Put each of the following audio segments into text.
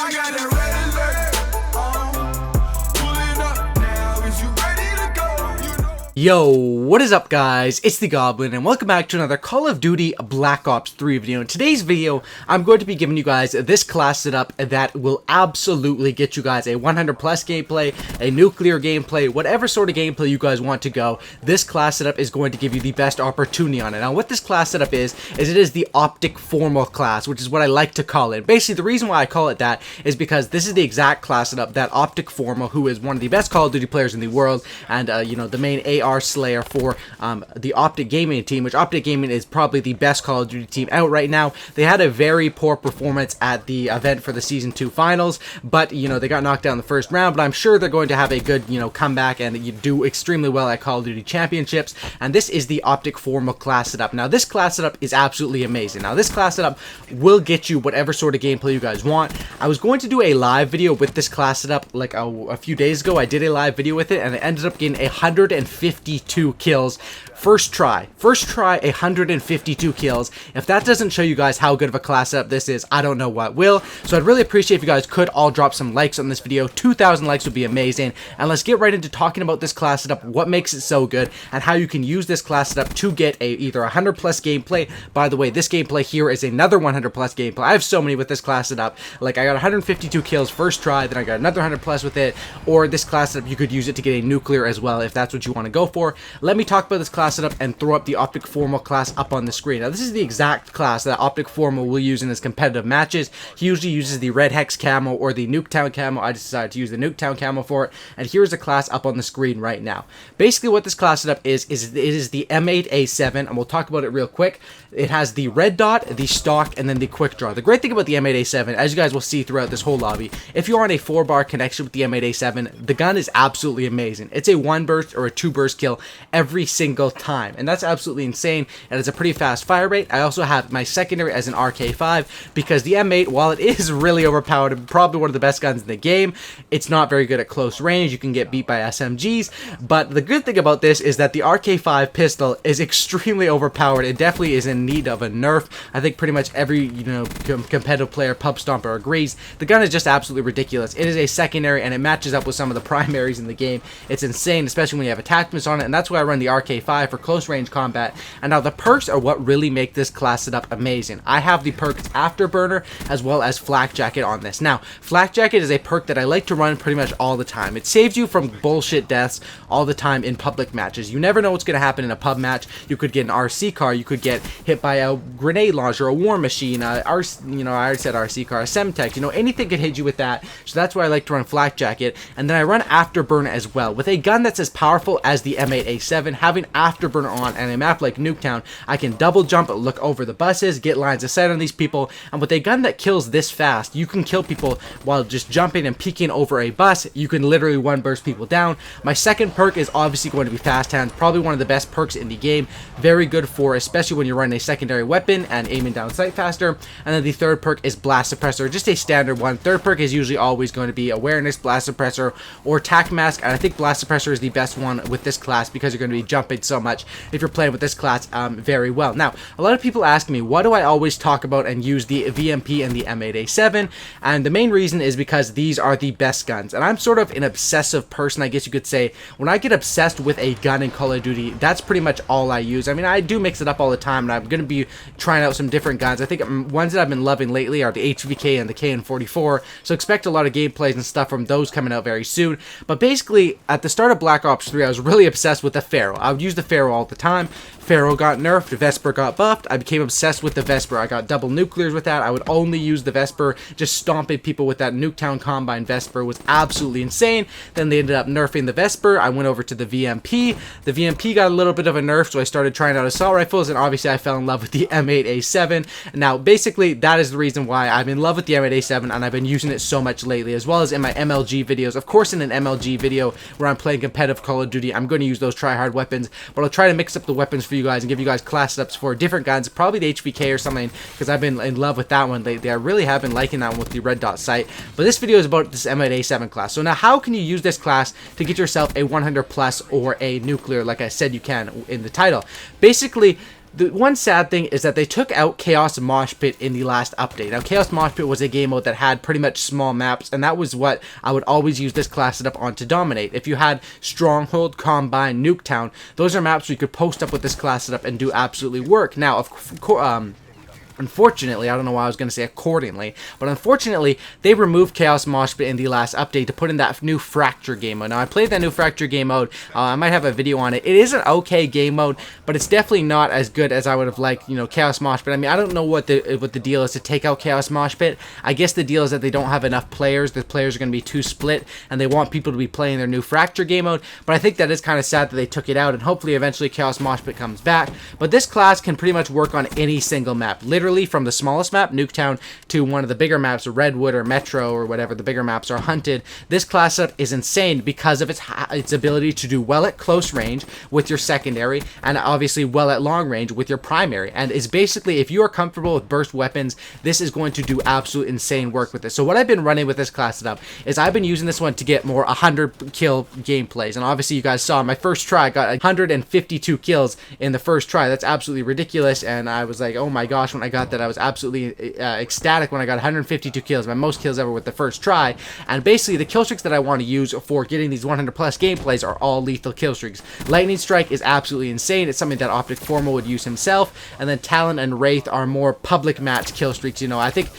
I got that red alert. Pulling up now. Is you ready to go? You know. Yo, what is up guys? It's the Goblin and welcome back to another Call of Duty Black Ops 3 video. In today's video, I'm going to be giving you guys this class setup that will absolutely get you guys a 100 plus gameplay, a nuclear gameplay, whatever sort of gameplay you guys want to go. This class setup is going to give you the best opportunity on it. Now what this class setup is it is the Optic formal class, which is what I like to call it. Basically the reason why I call it that is because this is the exact class setup that Optic formal, who is one of the best Call of Duty players in the world and you know, the main AR slayer for the Optic Gaming team, which Optic Gaming is probably the best Call of Duty team out right now. They had a very poor performance at the event for the Season 2 finals, but, you know, they got knocked out in the first round, but I'm sure they're going to have a good, you know, comeback and you do extremely well at Call of Duty Championships, and this is the Optic formal class setup. Now, this class setup is absolutely amazing. Now, this class setup will get you whatever sort of gameplay you guys want. I was going to do a live video with this class setup like a few days ago. I did a live video with it, and it ended up getting 152 kills. First try, 152 kills. If that doesn't show you guys how good of a class setup this is, I don't know what will. So I'd really appreciate if you guys could all drop some likes on this video. 2,000 likes would be amazing. And let's get right into talking about this class setup, what makes it so good, and how you can use this class setup to get either 100 plus gameplay. By the way, this gameplay here is another 100 plus gameplay. I have so many with this class setup. Like, I got 152 kills first try, then I got another 100 plus with it. Or this class setup, you could use it to get a nuclear as well, if that's what you want to go for. Let me talk about this class setup and throw up the Optic formal class up on the screen. Now, this is the exact class that Optic formal will use in his competitive matches. He usually uses the red hex camo or the Nuketown camo. I decided to use the Nuketown camo for it, and here's the class up on the screen right now. Basically, what this class setup is it is the M8A7, and we'll talk about it real quick. It has the red dot, the stock, and then the quick draw. The great thing about the M8A7, as you guys will see throughout this whole lobby, if you're on a 4-bar connection with the M8A7, the gun is absolutely amazing. It's a 1 burst or a 2 burst kill every single time, and that's absolutely insane, and it's a pretty fast fire rate. I also have my secondary as an RK5 because the M8, while it is really overpowered and probably one of the best guns in the game, it's not very good at close range. You can get beat by SMGs, but the good thing about this is that the RK5 pistol is extremely overpowered. It definitely is in need of a nerf. I think pretty much every, you know, competitive player, pub stomper agrees. The gun is just absolutely ridiculous. It is a secondary and it matches up with some of the primaries in the game. It's insane, especially when you have attachments on it, and that's why I run the RK5 for close range combat. And now the perks are what really make this class setup amazing. I have the perks Afterburner as well as Flak Jacket on this. Now, Flak Jacket is a perk that I like to run pretty much all the time. It saves you from bullshit deaths all the time in public matches. You never know what's going to happen in a pub match. You could get an RC car, you could get hit by a grenade launcher, a war machine, you know, I already said RC car, a Semtex, you know, anything could hit you with that. So that's why I like to run Flak Jacket. And then I run Afterburner as well. With a gun that's as powerful as the M8A7, having Afterburner on and a map like Nuketown, I can double jump, look over the buses, get lines of sight on these people, and with a gun that kills this fast, you can kill people while just jumping and peeking over a bus. You can literally 1 burst people down. My second perk is obviously going to be Fast Hands, probably one of the best perks in the game. Very good for, especially when you're running a secondary weapon and aiming down sight faster. And then the third perk is Blast Suppressor, just a standard one. Third perk is usually always going to be Awareness, Blast Suppressor, or Tac Mask, and I think Blast Suppressor is the best one with this class because you're going to be jumping so much if you're playing with this class very well. Now, a lot of people ask me, why do I always talk about and use the VMP and the M8A7? And the main reason is because these are the best guns. And I'm sort of an obsessive person, I guess you could say. When I get obsessed with a gun in Call of Duty, that's pretty much all I use. I mean, I do mix it up all the time, and I'm going to be trying out some different guns. I think ones that I've been loving lately are the HVK and the KN44, so expect a lot of gameplays and stuff from those coming out very soon. But basically, at the start of Black Ops 3, I was really obsessed with the Pharaoh. I would use the Pharaoh all the time. Pharaoh got nerfed, Vesper got buffed. I became obsessed with the Vesper. I got double nuclears with that. I would only use the Vesper, just stomping people with that Nuketown Combine Vesper was absolutely insane. Then they ended up nerfing the Vesper. I went over to the VMP. The VMP got a little bit of a nerf, so I started trying out assault rifles, and obviously I fell in love with the M8A7. Now, basically, that is the reason why I'm in love with the M8A7, and I've been using it so much lately, as well as in my MLG videos. Of course, in an MLG video where I'm playing competitive Call of Duty, I'm going to use those try-hard weapons, but I'll try to mix up the weapons for you guys and give you guys class setups for different guns, probably the HVK or something, because I've been in love with that one lately. I really have been liking that one with the red dot sight. But this video is about this M8A7 class. So now, how can you use this class to get yourself a 100 plus or a nuclear, like I said you can in the title? Basically, The one sad thing is that they took out Chaos Mosh Pit in the last update. Now, Chaos Mosh Pit was a game mode that had pretty much small maps, and that was what I would always use this class setup on to dominate. If you had Stronghold, Combine, Nuketown, those are maps we could post up with this class setup and do absolutely work. Now, of course, unfortunately, I don't know why I was going to say accordingly, but unfortunately, they removed Chaos Mosh Pit in the last update to put in that new Fracture game mode. Now, I played that new Fracture game mode. I might have a video on it. It is an okay game mode, but it's definitely not as good as I would have liked, you know, Chaos Mosh Pit. I mean, I don't know what the deal is to take out Chaos Mosh Pit. I guess the deal is that they don't have enough players. The players are going to be too split, and they want people to be playing their new Fracture game mode, but I think that is kind of sad that they took it out, and hopefully eventually Chaos Mosh Pit comes back. But this class can pretty much work on any single map. Literally from the smallest map, Nuketown, to one of the bigger maps, Redwood or Metro or whatever the bigger maps are, Hunted. This class setup is insane because of its ability to do well at close range with your secondary, and obviously well at long range with your primary. And is basically, if you are comfortable with burst weapons, this is going to do absolute insane work with this. So what I've been running with this class setup is I've been using this one to get more 100 kill gameplays, and obviously you guys saw my first try, I got 152 kills in the first try. That's absolutely ridiculous, and I was like, oh my gosh, when I got that I was absolutely ecstatic when I got 152 kills, my most kills ever with the first try. And basically the kill streaks that I want to use for getting these 100 plus gameplays are all lethal kill streaks. Lightning Strike is absolutely insane. It's something that Optic Formal would use himself, and then Talon and Wraith are more public match kill streaks. You know, I think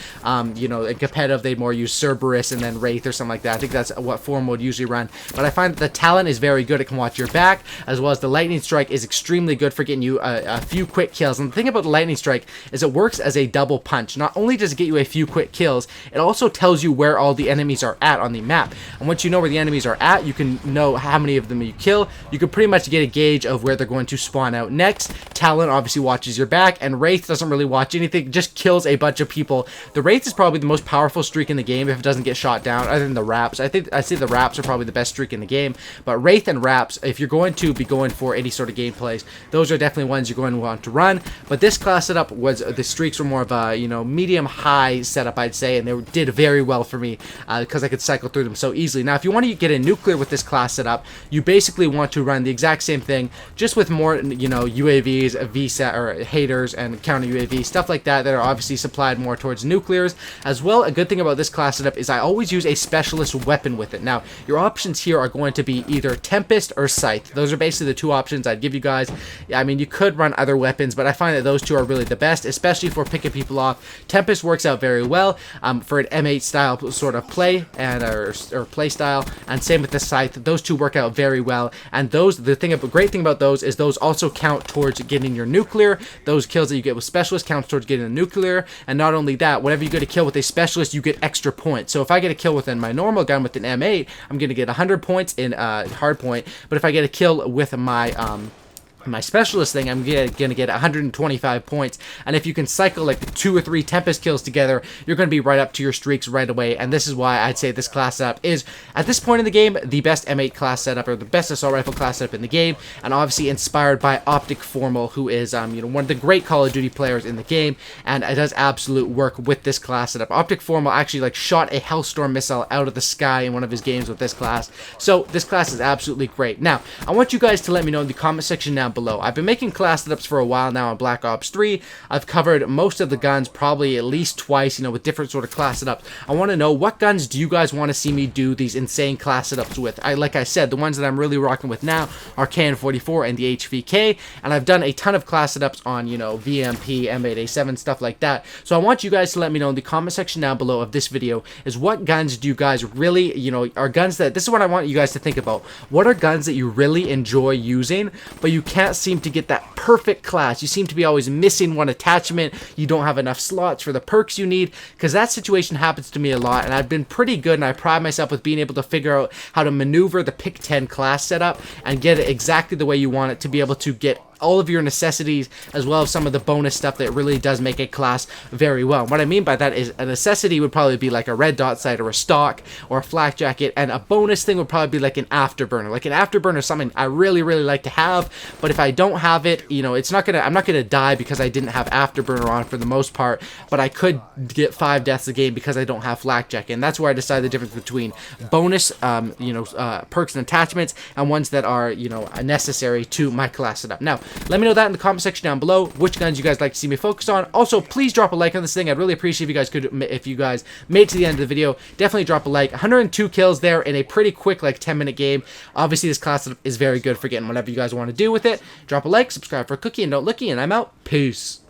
you know, in competitive they'd more use Cerberus and then Wraith or something like that. I think that's what Formal would usually run, but I find that the Talon is very good. It can watch your back, as well as the Lightning Strike is extremely good for getting you a few quick kills. And the thing about the Lightning Strike is it works as a double punch. Not only does it get you a few quick kills, it also tells you where all the enemies are at on the map. And once you know where the enemies are at, you can know how many of them you kill. You can pretty much get a gauge of where they're going to spawn out next. Talon obviously watches your back, and Wraith doesn't really watch anything, just kills a bunch of people. The Wraith is probably the most powerful streak in the game if it doesn't get shot down, other than the Raps. I say the Raps are probably the best streak in the game, but Wraith and Raps, if you're going to be going for any sort of gameplays, those are definitely ones you're going to want to run. But this class setup was, the streaks were more of a, you know, medium-high setup, I'd say, and they did very well for me because I could cycle through them so easily. Now, if you want to get a nuclear with this class setup, you basically want to run the exact same thing, just with more, you know, UAVs, VSAT, or haters, and counter UAV, stuff like that are obviously supplied more towards nuclears. As well, a good thing about this class setup is I always use a specialist weapon with it. Now, your options here are going to be either Tempest or Scythe. Those are basically the two options I'd give you guys. I mean, you could run other weapons, but I find that those two are really the best, especially for picking people off. Tempest works out very well for an M8 style sort of play, and or play style, and same with the Scythe. Those two work out very well, and those, great thing about those is those also count towards getting your nuclear. Those kills that you get with specialist counts towards getting a nuclear, and not only that, whenever you get a kill with a specialist, you get extra points. So if I get a kill with my normal gun with an M8, I'm going to get 100 points in hardpoint, but if I get a kill with my specialist thing, I'm gonna get 125 points, and if you can cycle like 2 or 3 Tempest kills together, you're gonna be right up to your streaks right away. And this is why I'd say this class setup is, at this point in the game, the best M8 class setup, or the best assault rifle class setup in the game, and obviously inspired by Optic Formal, who is you know, one of the great Call of Duty players in the game, and it does absolute work with this class setup. Optic Formal actually like shot a Hellstorm missile out of the sky in one of his games with this class, so this class is absolutely great. Now, I want you guys to let me know in the comment section down below. I've been making class setups for a while now on Black Ops 3. I've covered most of the guns probably at least twice, you know, with different sort of class setups. I want to know, what guns do you guys want to see me do these insane class setups with? Like I said, the ones that I'm really rocking with now are KN44 and the HVK, and I've done a ton of class setups on, you know, VMP, M8A7, stuff like that. So I want you guys to let me know in the comment section down below of this video is what guns do you guys really, you know, are guns that, this is what I want you guys to think about. What are guns that you really enjoy using, but you can't seem to get that perfect class? You seem to be always missing one attachment. You don't have enough slots for the perks you need, because that situation happens to me a lot, and I've been pretty good, and I pride myself with being able to figure out how to maneuver the pick 10 class setup and get it exactly the way you want it to be able to get all of your necessities, as well as some of the bonus stuff that really does make a class very well. What I mean by that is a necessity would probably be like a red dot sight or a stock or a flak jacket, and a bonus thing would probably be like an afterburner. Like an afterburner is something I really like to have, but if I don't have it, you know, I'm not gonna die because I didn't have Afterburner on for the most part, but I could get 5 deaths a game because I don't have Flakjack, and that's where I decided the difference between bonus, perks and attachments, and ones that are, you know, necessary to my class setup. Now, let me know that in the comment section down below, which guns you guys like to see me focus on. Also, please drop a like on this thing. I'd really appreciate if you guys made it to the end of the video. Definitely drop a like. 102 kills there in a pretty quick, like, 10-minute game. Obviously, this class setup is very good for getting whatever you guys want to do with it. Drop a like, subscribe for a cookie, and don't looky, and I'm out. Peace.